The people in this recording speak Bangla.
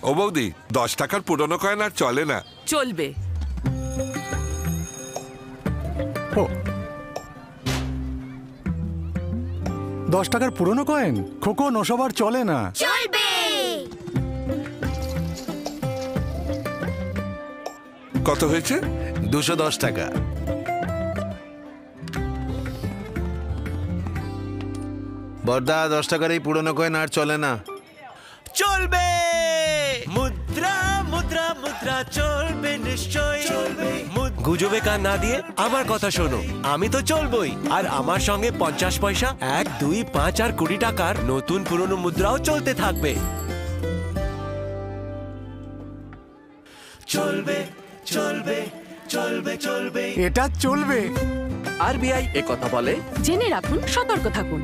ও বৌদি, 10 টাকার পুরনো কয়েন আর চলে না। চলবে। ও 10 টাকার পুরনো কয়েন? খোকন, ওসব আর চলে না। চলবে। কত হয়েছে? 210 টাকা। বড়দা, 10 টাকার এই পুরনো কয়েন আর চলে না। চলবে। মুদ্রা মুদ্রা মুদ্রা চলবে, নিশ্চয় চলবে। গুজবে কান না দিয়ে আমার কথা শোনো, আমি তো চলবই। আর আমার সঙ্গে 50 পয়সা, 1, 2, 5 আর 20 টাকার নতুন পুরনো মুদ্রাও চলতে থাকবে। চলবে চলবে চলবে চলবে, এটা চলবে। আরবিআই এ কথা বলে। জেনে রাখুন, সতর্ক থাকুন।